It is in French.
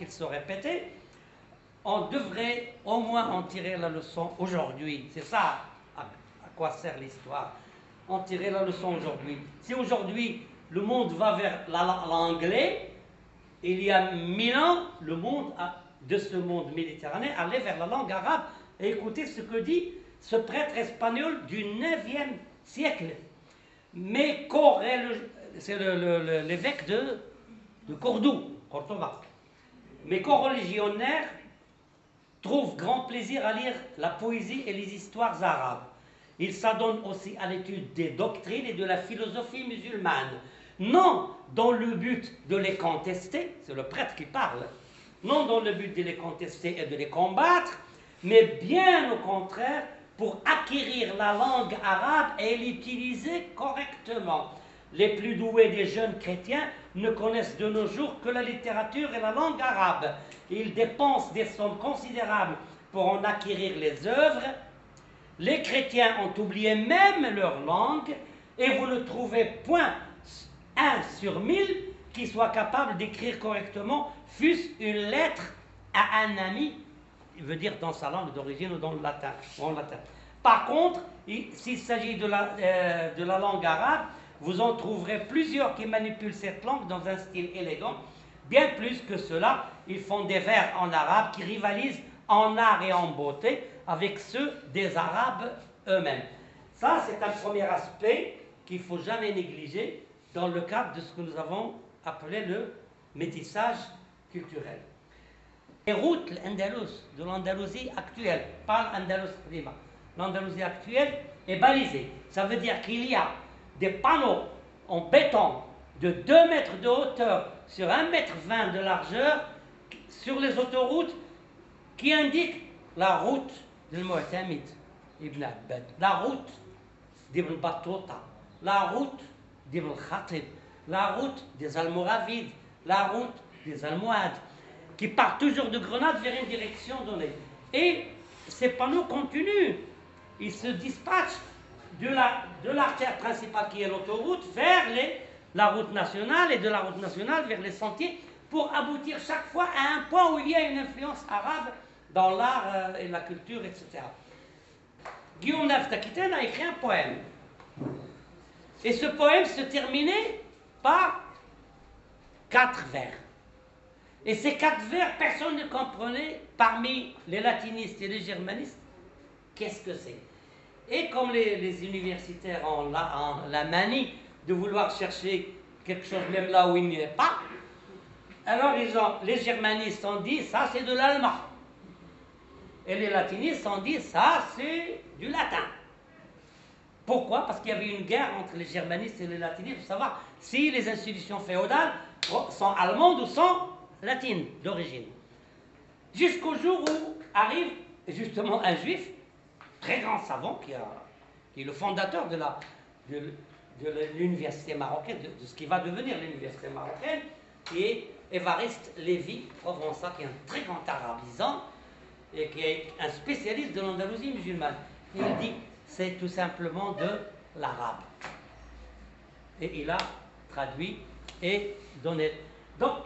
qu'il se répétait, on devrait au moins en tirer la leçon aujourd'hui. C'est ça à quoi sert l'histoire. En tirer la leçon aujourd'hui. Si aujourd'hui le monde va vers l'anglais, il y a 1000 ans, le monde de ce monde méditerranéen allait vers la langue arabe. Et écoutez ce que dit ce prêtre espagnol du 9e siècle. Mais c'est l'évêque de Cordoue, Cordoba. Mes coreligionnaires trouvent grand plaisir à lire la poésie et les histoires arabes. Ils s'adonnent aussi à l'étude des doctrines et de la philosophie musulmane, non dans le but de les contester, c'est le prêtre qui parle, non dans le but de les contester et de les combattre, mais bien au contraire pour acquérir la langue arabe et l'utiliser correctement. Les plus doués des jeunes chrétiens ne connaissent de nos jours que la littérature et la langue arabe. Ils dépensent des sommes considérables pour en acquérir les œuvres. Les chrétiens ont oublié même leur langue et vous ne trouvez point 1 sur 1000 qui soit capable d'écrire correctement, fût-ce une lettre à un ami, il veut dire dans sa langue d'origine ou dans le latin, en latin. Par contre, s'il s'agit de la langue arabe, vous en trouverez plusieurs qui manipulent cette langue dans un style élégant. Bien plus que cela, ils font des vers en arabe qui rivalisent en art et en beauté avec ceux des Arabes eux-mêmes. Ça, c'est un premier aspect qu'il ne faut jamais négliger dans le cadre de ce que nous avons appelé le métissage culturel. Les routes de l'Andalousie actuelle, pas l'Andalous prima, l'Andalousie actuelle est balisée. Ça veut dire qu'il y a des panneaux en béton de 2 mètres de hauteur sur 1,20 m de largeur sur les autoroutes qui indiquent la route de Mu'tamid Ibn Abbad, la route d'Ibn Battuta, la route d'Ibn Khatib, la route des Almoravides, la route des Almohades, qui part toujours de Grenade vers une direction donnée. Et ces panneaux continuent, ils se dispatchent de l'artère principale qui est l'autoroute vers la route nationale et de la route nationale vers les sentiers pour aboutir chaque fois à un point où il y a une influence arabe dans l'art et la culture, etc. Guillaume Naft Aquitaine a écrit un poème. Et ce poème se terminait par 4 vers. Et ces 4 vers, personne ne comprenait, parmi les latinistes et les germanistes, qu'est-ce que c'est. Et comme les universitaires ont la manie de vouloir chercher quelque chose même là où il n'y est pas, alors les germanistes ont dit, ça c'est de l'allemand. Et les latinistes ont dit, ça c'est du latin. Pourquoi? Parce qu'il y avait une guerre entre les germanistes et les latinistes pour savoir si les institutions féodales sont allemandes ou sont latines d'origine. Jusqu'au jour où arrive justement un juif, très grand savant, qui est le fondateur de l'université marocaine, de ce qui va devenir l'université marocaine, qui est Évariste Lévy Provençal, qui est un très grand arabisant et qui est un spécialiste de l'Andalousie musulmane. Il dit c'est tout simplement de l'arabe. Et il a traduit et donné. Donc,